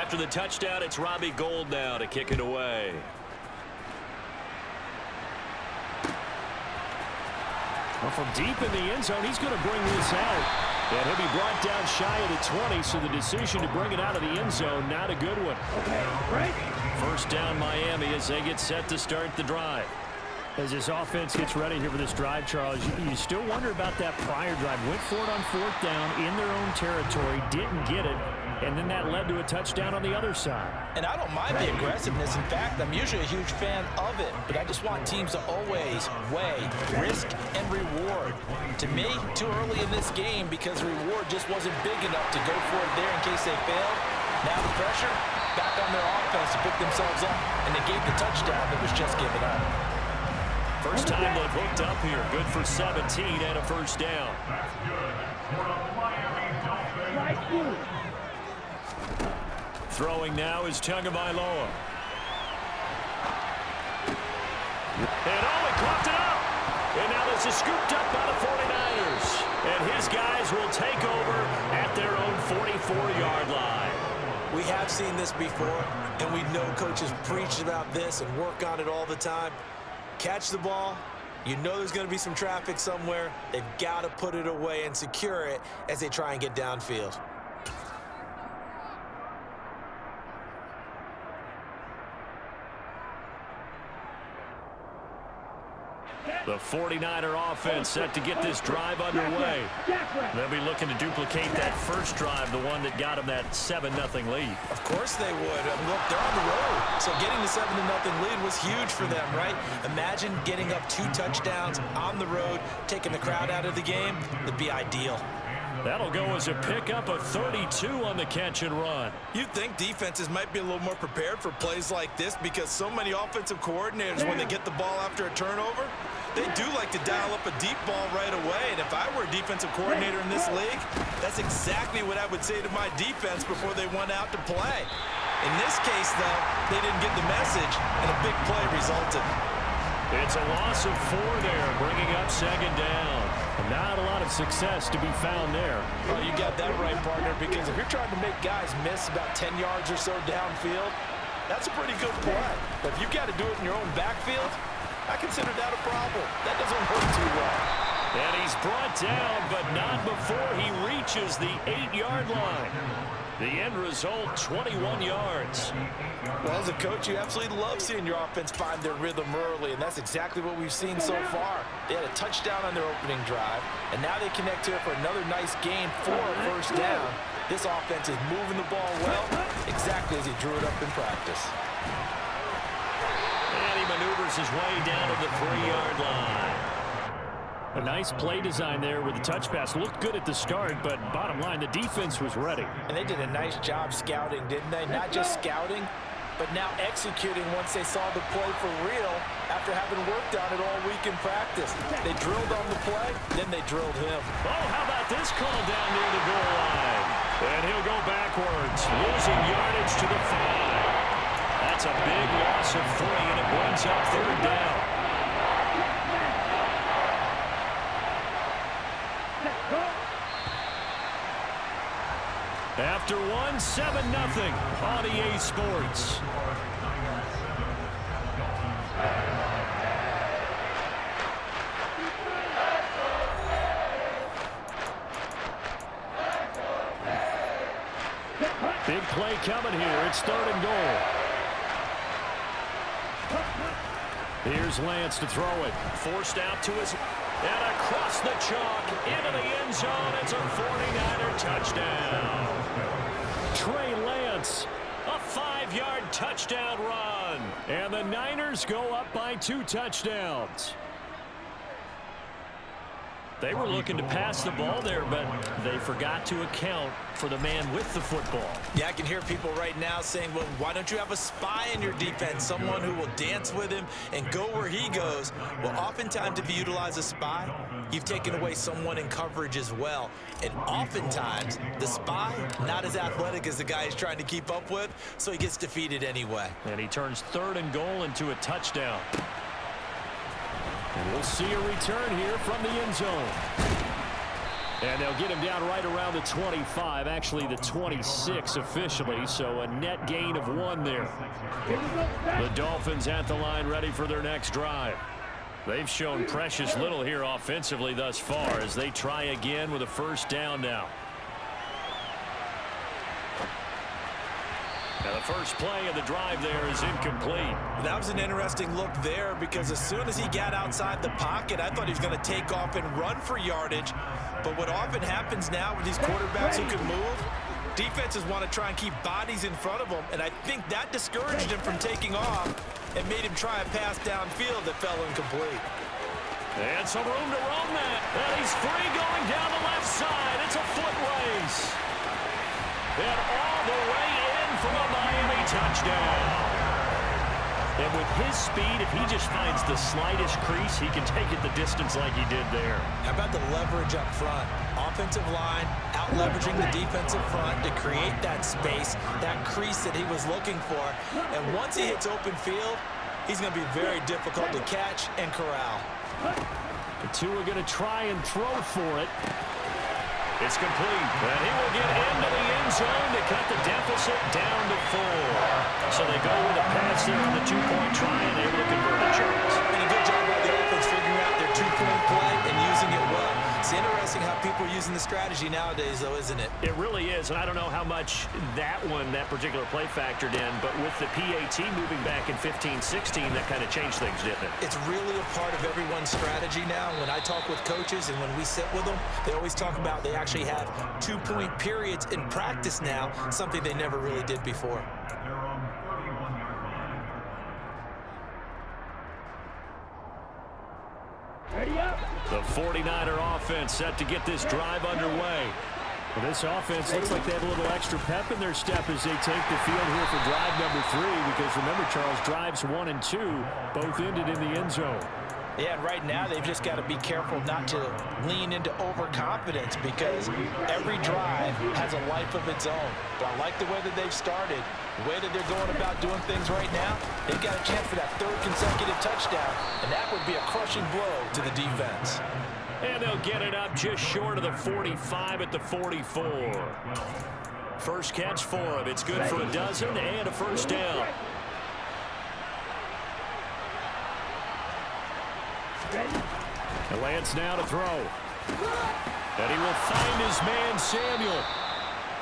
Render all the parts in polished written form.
After the touchdown, it's Robbie Gould now to kick it away. Well, from deep in the end zone, he's going to bring this out. And he'll be brought down shy of the 20, so the decision to bring it out of the end zone, not a good one. Okay, right. First down Miami as they get set to start the drive. As this offense gets ready here for this drive, Charles, you still wonder about that prior drive. Went for it on 4th down in their own territory, didn't get it, and then that led to a touchdown on the other side. And I don't mind the aggressiveness. In fact, I'm usually a huge fan of it, but I just want teams to always weigh risk and reward. To me, too early in this game because the reward just wasn't big enough to go for it there in case they failed. Now the pressure back on their offense to pick themselves up, and they gave the touchdown that was just given up. First time they've hooked up here. Good for 17 and a first down. Throwing now is Tagovailoa. And he caught it up. And now this is scooped up by the 49ers. And his guys will take over at their own 44-yard line. We have seen this before, and we know coaches preach about this and work on it all the time. Catch the ball. You know there's going to be some traffic somewhere. They've got to put it away and secure it as they try and get downfield. The 49er offense set to get this drive underway. They'll be looking to duplicate that first drive, the one that got them that 7-0 lead. Of course they would. Look, they're on the road. So getting the 7-0 lead was huge for them, right? Imagine getting up 2 touchdowns on the road, taking the crowd out of the game. It'd be ideal. That'll go as a pickup of 32 on the catch and run. You'd think defenses might be a little more prepared for plays like this because so many offensive coordinators, when they get the ball after a turnover, they do like to dial up a deep ball right away. And if I were a defensive coordinator in this league, that's exactly what I would say to my defense before they went out to play. In this case, though, they didn't get the message, and a big play resulted. It's a loss of 4 there, bringing up 2nd down. Not a lot of success to be found there. Well, you got that right, partner, because if you're trying to make guys miss about 10 yards or so downfield, that's a pretty good play. But if you've got to do it in your own backfield, I consider that a problem. That doesn't work too well. And he's brought down, but not before he reaches the 8-yard line. The end result, 21 yards. Well, as a coach, you absolutely love seeing your offense find their rhythm early, and that's exactly what we've seen so far. They had a touchdown on their opening drive, and now they connect here for another nice gain for a first down. This offense is moving the ball well, exactly as he drew it up in practice. And he maneuvers his way down to the 3-yard line. A nice play design there with the touch pass. Looked good at the start, but bottom line, the defense was ready. And they did a nice job scouting, didn't they? Not just scouting, but now executing once they saw the play for real after having worked on it all week in practice. They drilled on the play, then they drilled him. Oh, how about this call down near the goal line? And he'll go backwards, losing yardage to the 5. That's a big loss of 3, and it brings up 3rd down. After 1, 7-0 on EA Sports. Big play coming here. It's 3rd and goal. Here's Lance to throw it. Forced out to his... And across the chalk, into the end zone. It's a 49er touchdown. Trey Lance, a 5-yard touchdown run. And the Niners go up by 2 touchdowns. They were looking to pass the ball there, but they forgot to account for the man with the football. Yeah, I can hear people right now saying, well, why don't you have a spy in your defense, someone who will dance with him and go where he goes? Well, oftentimes if you utilize a spy, you've taken away someone in coverage as well. And oftentimes, the spy, not as athletic as the guy he's trying to keep up with, so he gets defeated anyway. And he turns 3rd and goal into a touchdown. And we'll see a return here from the end zone. And they'll get him down right around the 25, actually the 26 officially, so a net gain of 1 there. The Dolphins at the line ready for their next drive. They've shown precious little here offensively thus far as they try again with a first down now. And the first play of the drive there is incomplete. That was an interesting look there because as soon as he got outside the pocket, I thought he was going to take off and run for yardage. But what often happens now with these quarterbacks who can move, defenses want to try and keep bodies in front of them, and I think that discouraged him from taking off and made him try a pass downfield that fell incomplete. And some room to roam that. And he's free going down the left side. It's a foot race. And all the way in for a Miami touchdown. And with his speed, if he just finds the slightest crease, he can take it the distance like he did there. How about the leverage up front? Offensive line out-leveraging the defensive front to create that space, that crease that he was looking for. And once he hits open field, he's going to be very difficult to catch and corral. The two are going to try and throw for it. It's complete, and he will get into the end zone to cut the deficit down to 4. So they go with a pass there on the two-point try and able to convert it, Charles. And a good job by the offense figuring out their two-point play and using it well. It's interesting how people are using the strategy nowadays, though, isn't it? It really is, and I don't know how much that particular play factored in, but with the PAT moving back in 15-16, that kind of changed things, didn't it? It's really a part of everyone's strategy now. When I talk with coaches and when we sit with them, they always talk about they actually have two-point periods in practice now, something they never really did before. The 49er offense set to get this drive underway. Well, this offense looks like they have a little extra pep in their step as they take the field here for drive number 3, because remember, Charles, drives 1 and 2 both ended in the end zone. Yeah, and right now they've just got to be careful not to lean into overconfidence because every drive has a life of its own. But I like the way that they've started, the way that they're going about doing things right now. They've got a chance for that 3rd consecutive touchdown, and that would be a crushing blow to the defense. And they'll get it up just short of the 45 at the 44. First catch for him. It's good for a dozen and a first down. And Lance now to throw. And he will find his man, Samuel.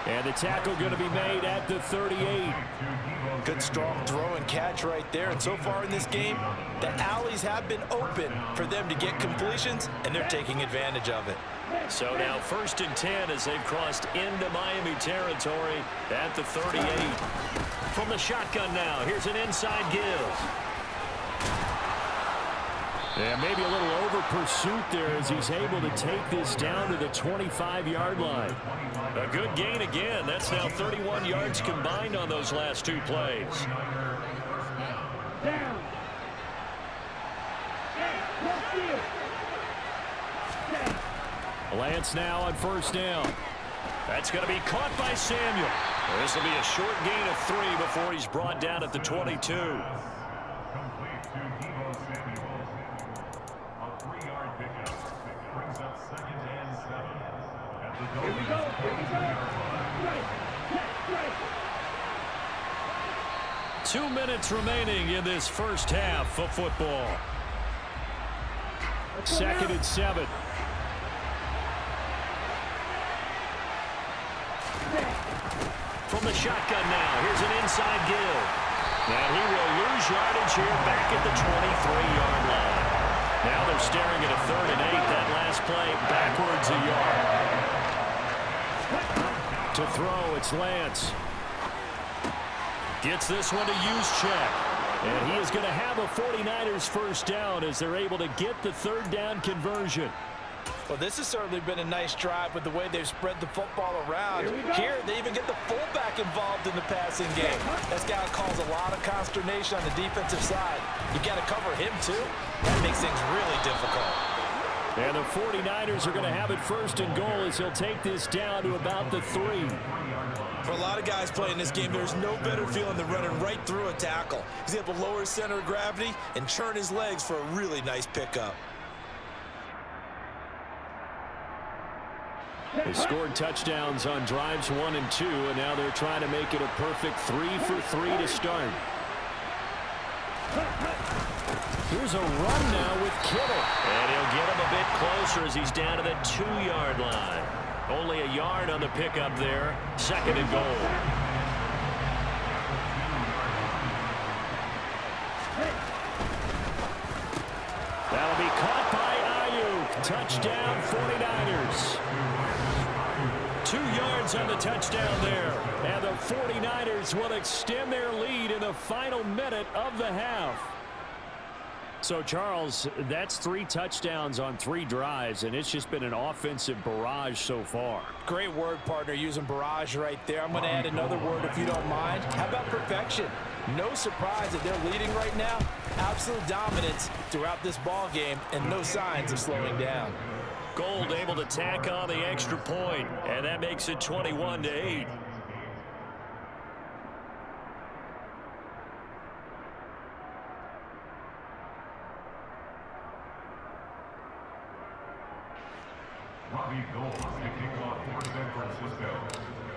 And the tackle going to be made at the 38. Good strong throw and catch right there. And so far in this game, the alleys have been open for them to get completions, and they're taking advantage of it. So now 1st and 10 as they've crossed into Miami territory at the 38. From the shotgun now, here's an inside give. Yeah, maybe a little over pursuit there as he's able to take this down to the 25-yard line. A good gain again. That's now 31 yards combined on those last 2 plays. Lance now on first down. That's going to be caught by Samuel. This will be a short gain of 3 before he's brought down at the 22. Here we go. 2 minutes remaining in this first half of football. 2nd and 7. From the shotgun now, here's an inside give. And he will lose yardage here back at the 23-yard line. Now they're staring at a 3rd and 8. That last play backwards a yard. To throw, it's Lance. Gets this one to Juszczyk. And he is going to have a 49ers first down as they're able to get the 3rd down conversion. Well, this has certainly been a nice drive with the way they've spread the football around. Here, they even get the fullback involved in the passing game. That's got to cause a lot of consternation on the defensive side. You got to cover him, too. That makes things really difficult. And the 49ers are going to have it 1st and goal as he'll take this down to about the 3. For a lot of guys playing this game, there's no better feeling than running right through a tackle. He's able to lower his center of gravity and churn his legs for a really nice pickup. They scored touchdowns on drives 1 and 2, and now they're trying to make it a perfect 3 for 3 to start. Here's a run now with Kittle. And he'll get him a bit closer as he's down to the 2-yard line. Only a yard on the pickup there. 2nd and goal. That'll be caught by Ayuk. Touchdown 49ers. 2 yards on the touchdown there. And the 49ers will extend their lead in the final minute of the half. So, Charles, that's 3 touchdowns on 3 drives, and it's just been an offensive barrage so far. Great word, partner, using barrage right there. I'm going to add another word if you don't mind. How about perfection? No surprise that they're leading right now. Absolute dominance throughout this ball game and no signs of slowing down. Gold able to tack on the extra point, and that makes it 21-8.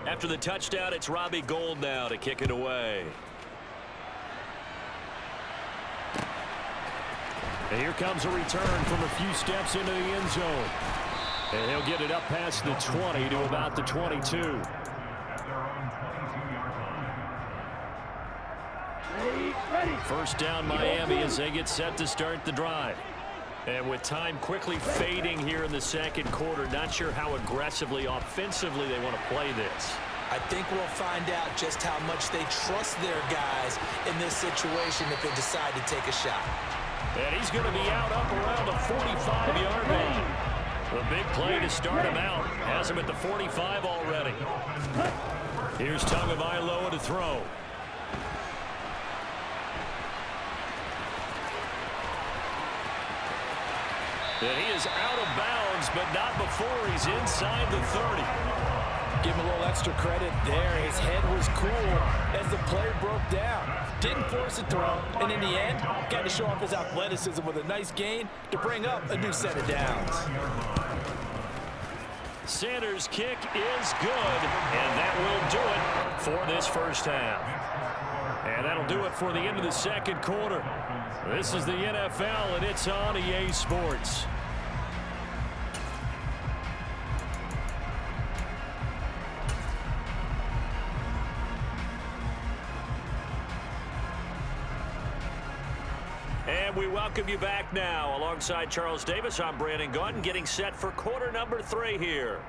After the touchdown, it's Robbie Gould now to kick it away. And here comes a return from a few steps into the end zone. And he'll get it up past the 20 to about the 22. First down Miami as they get set to start the drive. And with time quickly fading here in the second quarter, not sure how aggressively, offensively they want to play this. I think we'll find out just how much they trust their guys in this situation if they decide to take a shot. And he's going to be out up around the 45-yard line. The big play to start him out. Has him at the 45 already. Here's Tagovailoa to throw. And he is out of bounds, but not before he's inside the 30. Give him a little extra credit there. His head was cool as the play broke down. Didn't force a throw, and in the end, got to show off his athleticism with a nice gain to bring up a new set of downs. Sanders' kick is good, and that will do it for this first half. And that'll do it for the end of the second quarter. This is the NFL, and it's on EA Sports. And we welcome you back now. Alongside Charles Davis, I'm Brandon Gaudin, getting set for quarter number 3 here.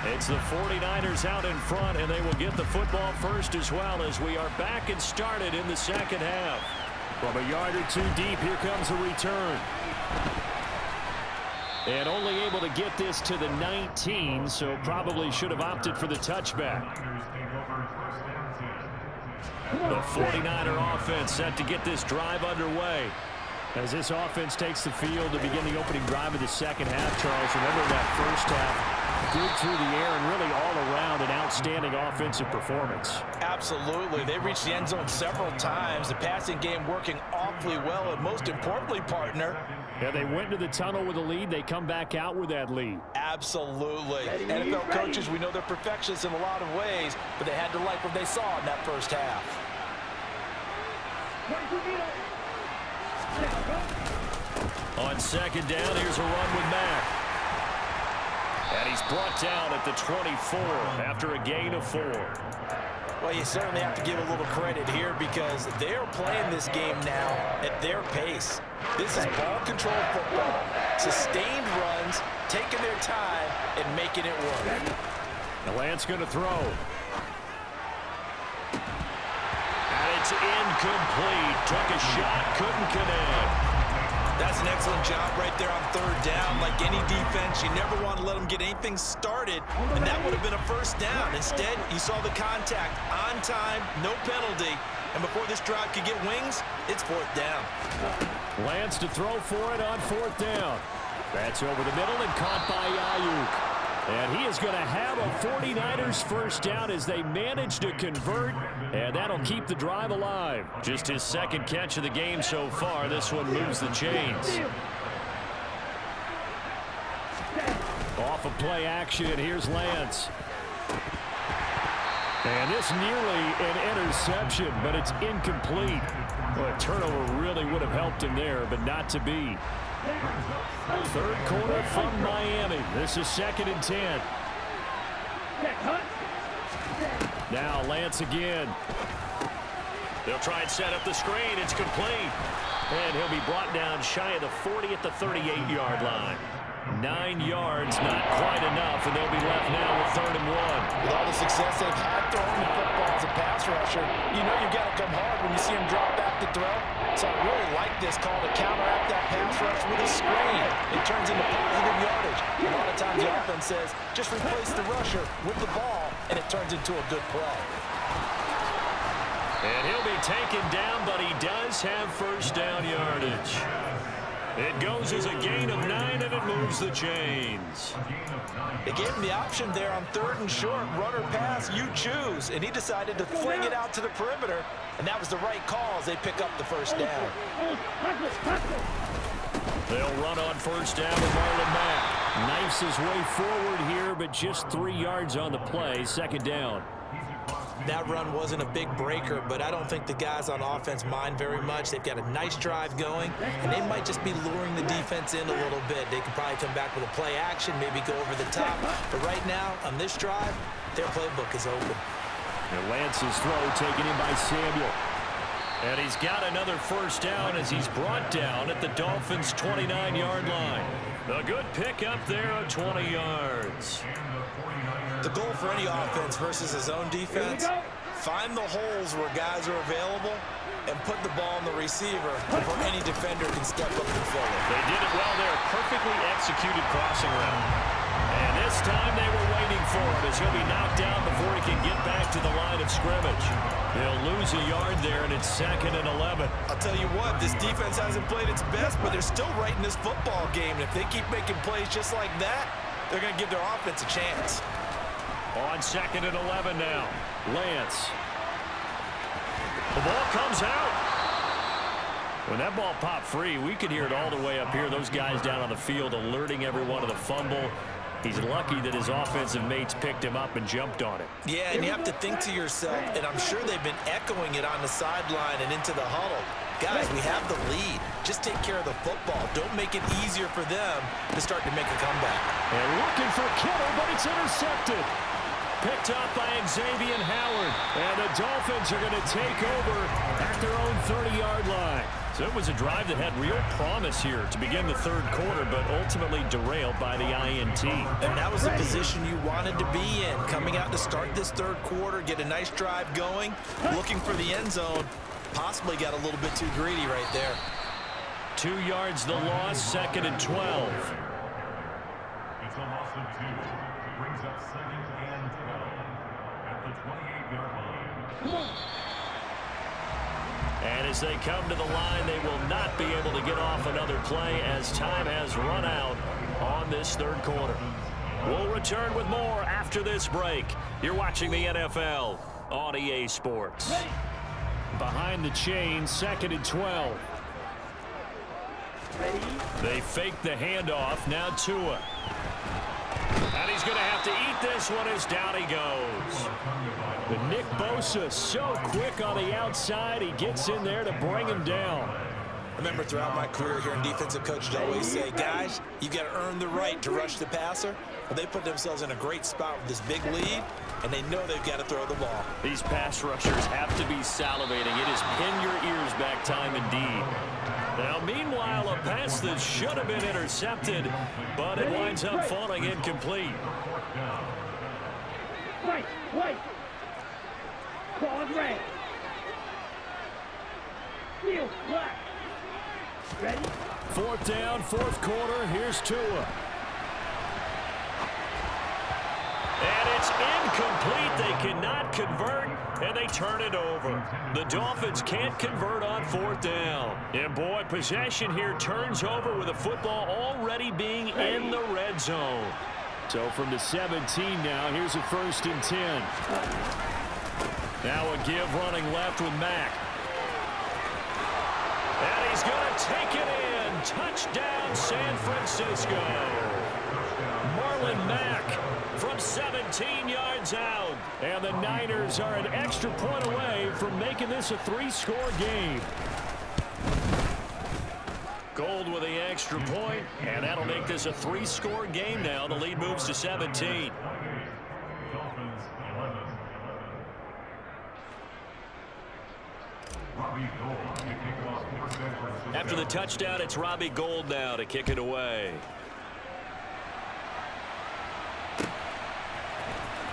It's the 49ers out in front, and they will get the football first as well as we are back and started in the second half. From a yard or 2 deep, here comes a return. And only able to get this to the 19, so probably should have opted for the touchback. The 49er offense set to get this drive underway. As this offense takes the field to begin the opening drive of the second half, Charles, remember that first half, good through the air and really all around an outstanding offensive performance. Absolutely. They reached the end zone several times. The passing game working awfully well, and most importantly, partner, yeah, they went to the tunnel with a lead. They come back out with that lead. Absolutely. NFL coaches, we know they're perfectionists in a lot of ways, but they had to like what they saw in that first half. On second down, here's a run with Mack. And he's brought down at the 24 after a gain of 4. Well, you certainly have to give a little credit here because they're playing this game now at their pace. This is ball control football, sustained runs, taking their time and making it work. Now Lance going to throw. And it's incomplete. Took a shot, couldn't connect. That's an excellent job right there on third down. Like any defense, you never want to let them get anything started, and that would have been a first down. Instead, you saw the contact on time, no penalty, and before this drive could get wings, it's fourth down. Lance to throw for it on fourth down. That's over the middle and caught by Ayuk. And he is going to have a 49ers first down as they manage to convert, and that'll keep the drive alive. Just his second catch of the game so far. This one moves the chains. Off of play action, and here's Lance. And this nearly an interception, but it's incomplete. Well, a turnover really would have helped him there, but not to be. Third quarter from Miami. This is 2nd and 10. Now Lance again. They'll try and set up the screen. It's complete. And he'll be brought down shy of the 40 at the 38-yard line. 9 yards, not quite enough, and they'll be left now with 3rd and 1. With all the success they've had throwing the football as a pass rusher, you know you've got to come hard when you see him drop back to throw. So I really like this call to counteract that pass rush with a screen. It turns into positive yardage. A lot of times the offense says, just replace the rusher with the ball, and it turns into a good play. And he'll be taken down, but he does have first down yardage. It goes as a gain of 9, and it moves the chains. They gave him the option there on 3rd and short, run or pass, you choose. And he decided to fling it out to the perimeter, and that was the right call as they pick up the first down. They'll run on first down with Marlon Mack. Knifes his way forward here, but just 3 yards on the play, 2nd down. That run wasn't a big breaker, but I don't think the guys on offense mind very much. They've got a nice drive going, and they might just be luring the defense in a little bit. They can probably come back with a play action, maybe go over the top. But right now, on this drive, their playbook is open. And Lance's throw taken in by Samuel. And he's got another first down as he's brought down at the Dolphins' 29-yard line. A good pickup there of 20 yards. The goal for any offense versus his own defense, find the holes where guys are available and put the ball in the receiver before any defender can step up and fill it. They did it well there. Perfectly executed crossing route. And this time they were waiting for him as he'll be knocked down before he can get back to the line of scrimmage. They'll lose a yard there, and it's 2nd and 11. I'll tell you what, this defense hasn't played its best, but they're still right in this football game. And if they keep making plays just like that, they're going to give their offense a chance. On 2nd and 11 now. Lance. The ball comes out. When that ball popped free, we could hear it all the way up here. Those guys down on the field alerting everyone of the fumble. He's lucky that his offensive mates picked him up and jumped on it. Yeah, and you have to think to yourself, and I'm sure they've been echoing it on the sideline and into the huddle. Guys, we have the lead. Just take care of the football. Don't make it easier for them to start to make a comeback. And looking for Kittle, but it's intercepted. Picked up by Xavier Howard. And the Dolphins are going to take over at their own 30-yard line. So it was a drive that had real promise here to begin the 3rd quarter, but ultimately derailed by the INT. And that was the position you wanted to be in. Coming out to start this 3rd quarter, get a nice drive going, looking for the end zone. Possibly got a little bit too greedy right there. 2 yards the loss, 2nd and 12. It's a loss of 2. Brings up 2nd and 12 at the 28-yard line. And as they come to the line, they will not be able to get off another play as time has run out on this 3rd quarter. We'll return with more after this break. You're watching the NFL on EA Sports. Behind the chain, 2nd and 12. They fake the handoff. Now Tua. And he's going to have to eat this one as down he goes. But Nick Bosa so quick on the outside. He gets in there to bring him down. I remember throughout my career here in defensive coaches always say, guys, you've got to earn the right to rush the passer. Well, they put themselves in a great spot with this big lead, and they know they've got to throw the ball. These pass rushers have to be salivating. It is pin your ears back time indeed. Now, meanwhile, a pass that should have been intercepted, but it winds up falling incomplete. White. Ball red. Field black. Fourth down, fourth quarter. Here's Tua. And it's incomplete. They cannot convert, and they turn it over. The Dolphins can't convert on fourth down. And, boy, possession here turns over with the football already being in the red zone. So from the 17 now, here's a 1st and 10. Now a give running left with Mack. And he's going to take it in. Touchdown, San Francisco. Marlon Mack from 17 yards out. And the Niners are an extra point away from making this a 3-score game. Gold with the extra point, and that'll make this a 3-score game now. The lead moves to 17. After the touchdown, it's Robbie Gould now to kick it away.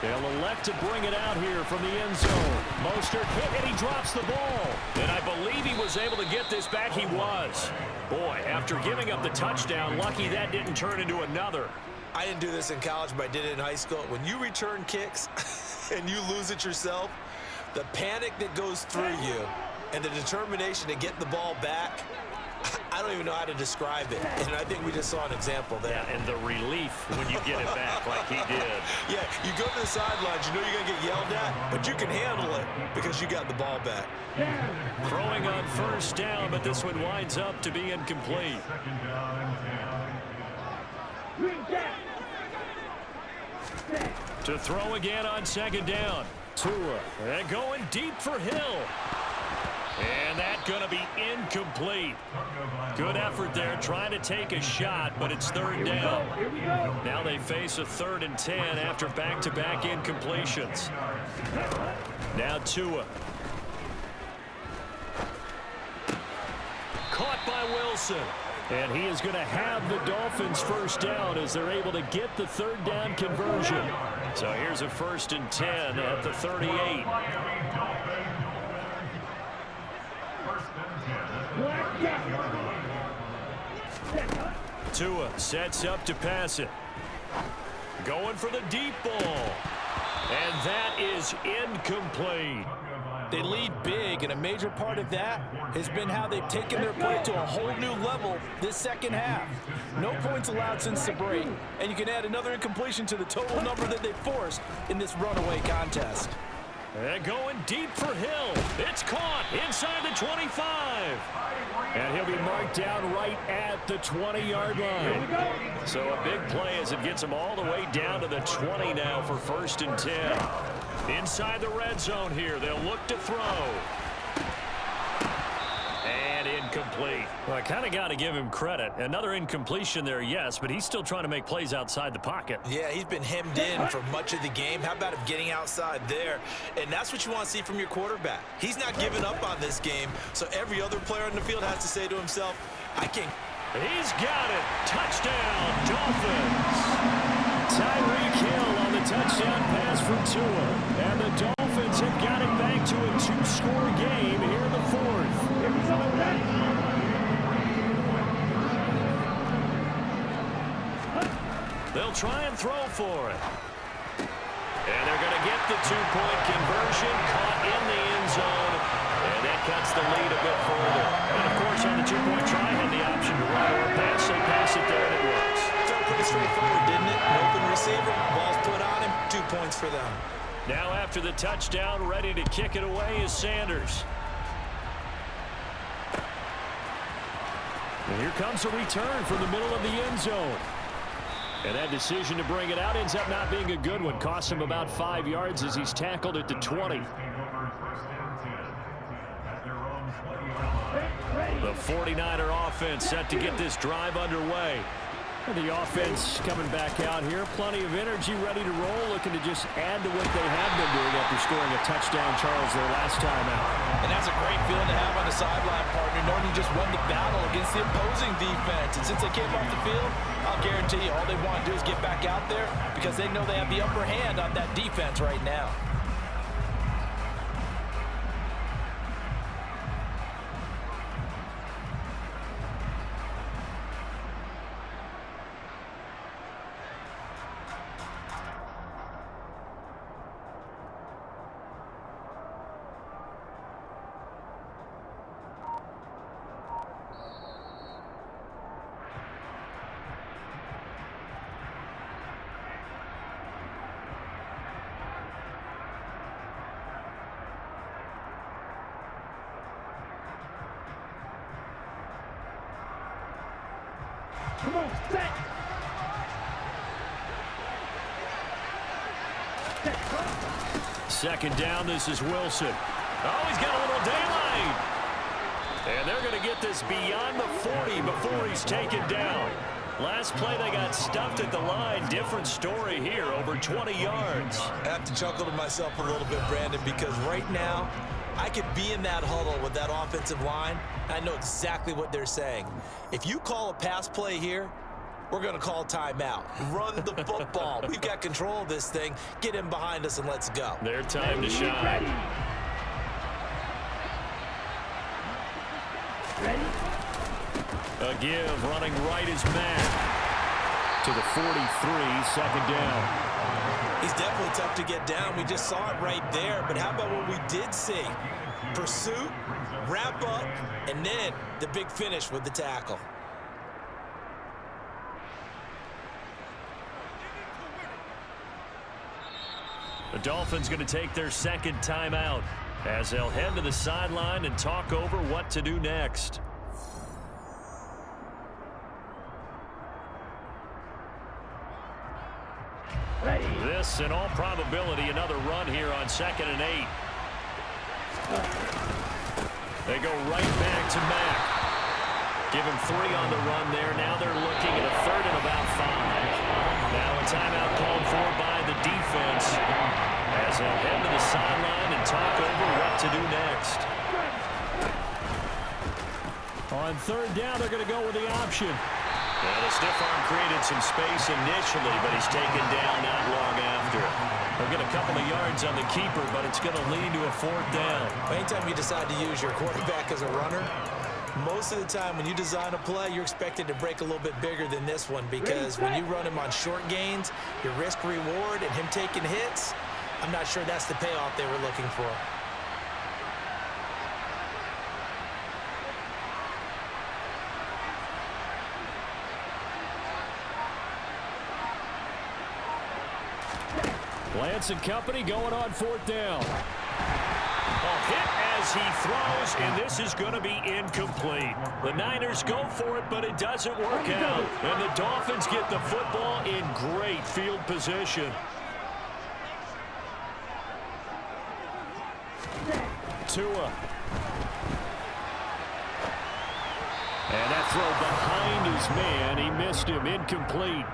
They'll elect to bring it out here from the end zone. Mostert hit, and he drops the ball. And I believe he was able to get this back. He was. Boy, after giving up the touchdown, lucky that didn't turn into another. I didn't do this in college, but I did it in high school. When you return kicks and you lose it yourself, the panic that goes through you and the determination to get the ball back, I don't even know how to describe it. And I think we just saw an example there. Yeah, and the relief when you get it back like he did. Yeah, you go to the sidelines, you know you're going to get yelled at, but you can handle it because you got the ball back. Throwing on first down, but this one winds up to be incomplete. To throw again on second down. Tua, and going deep for Hill. And that's going to be incomplete. Good effort there trying to take a shot, but it's third down. Now they face a 3rd and 10 after back-to-back incompletions. Now Tua. Caught by Wilson. And he is going to have the Dolphins first down as they're able to get the 3rd down conversion. So here's a 1st and 10 at the 38. Tua sets up to pass it. Going for the deep ball. And that is incomplete. They lead big, and a major part of that has been how they've taken their play to a whole new level this second half. No points allowed since the break, and you can add another incompletion to the total number that they forced in this runaway contest. And going deep for Hill. It's caught inside the 25. And he'll be marked down right at the 20-yard line. So a big play as it gets him all the way down to the 20 now for 1st and 10. Inside the red zone here. They'll look to throw. And incomplete. Well, I kind of got to give him credit. Another incompletion there, yes, but he's still trying to make plays outside the pocket. Yeah, he's been hemmed in for much of the game. How about him getting outside there? And that's what you want to see from your quarterback. He's not giving up on this game, so every other player on the field has to say to himself, I can't. He's got it. Touchdown, Dolphins. Tyreek Hill on the touchdown pass from Tua. And the Dolphins have got it back to a 2-score game here in the 4th. They'll try and throw for it. And they're going to get the 2-point conversion, caught in the end zone. And that cuts the lead a bit further. And, of course, on the 2-point try, had the option to run or pass. They pass it there, and it works. Felt pretty straightforward, didn't it? An open receiver, ball's put on him, 2 points for them. Now after the touchdown, ready to kick it away is Sanders. And here comes a return from the middle of the end zone. And that decision to bring it out ends up not being a good one. Costs him about 5 yards as he's tackled at the 20. The 49er offense set to get this drive underway. And the offense coming back out here. Plenty of energy, ready to roll, looking to just add to what they have been doing after scoring a touchdown, Charles, their last time out. And that's a great feeling to have on the sideline, partner, knowing you just won the battle against the opposing defense. And since they came off the field, I'll guarantee you all they want to do is get back out there because they know they have the upper hand on that defense right now. Second down, this is Wilson. Oh, he's got a little daylight. And they're going to get this beyond the 40 before he's taken down. Last play, they got stuffed at the line. Different story here, over 20 yards. I have to chuckle to myself a little bit, Brandon, because right now, I could be in that huddle with that offensive line. I know exactly what they're saying. If you call a pass play here, we're going to call timeout. Run the football. We've got control of this thing. Get him behind us and let's go. Their time to shine. A give, running right is Matt. To the 43, second down. He's definitely tough to get down. We just saw it right there. But how about what we did see? Pursuit, wrap up, and then the big finish with the tackle. The Dolphins going to take their second timeout as they'll head to the sideline and talk over what to do next. This, in all probability, another run here on 2nd and 8. They go right back to Mack. Give him 3 on the run there. Now they're looking at a 3rd and about 5. Now a timeout called for by the defense as they'll head to the sideline and talk over what to do next. On 3rd down, they're going to go with the option. Well, the stiff arm created some space initially, but he's taken down not long after. They'll get a couple of yards on the keeper, but it's going to lead to a 4th down. Anytime you decide to use your quarterback as a runner, most of the time when you design a play, you're expected to break a little bit bigger than this one, because when you run him on short gains, your risk-reward and him taking hits, I'm not sure that's the payoff they were looking for. Lance and company going on 4th down. A hit as he throws, and this is going to be incomplete. The Niners go for it, but it doesn't work out. And the Dolphins get the football in great field position. Tua. And that throw behind his man. He missed him. Incomplete.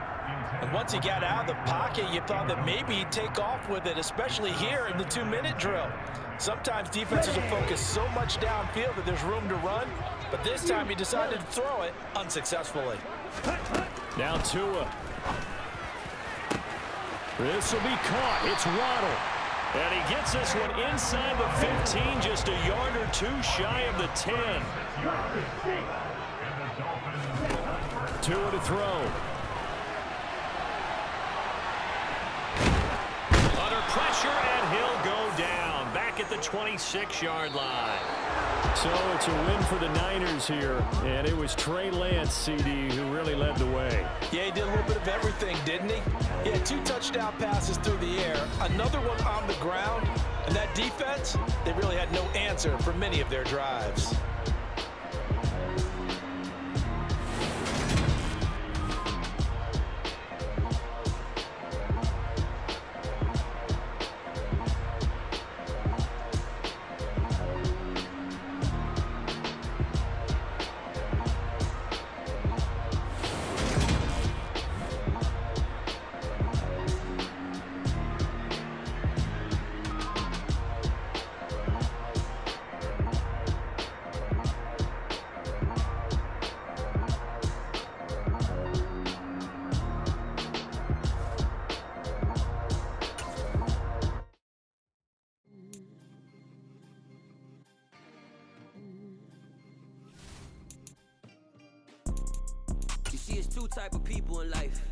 And once he got out of the pocket, you thought that maybe he'd take off with it, especially here in the 2-minute drill. Sometimes defenses will focus so much downfield that there's room to run, but this time he decided to throw it unsuccessfully. Now Tua. This will be caught. It's Waddle. And he gets this one inside the 15, just a yard or 2 shy of the 10. Tua to throw. Pressure, and he'll go down back at the 26-yard line. So it's a win for the Niners here, and it was Trey Lance, CD, who really led the way. Yeah, he did a little bit of everything, didn't he? He had 2 touchdown passes through the air, another one on the ground, and that defense, they really had no answer for many of their drives. You see, it's 2 type of people in life.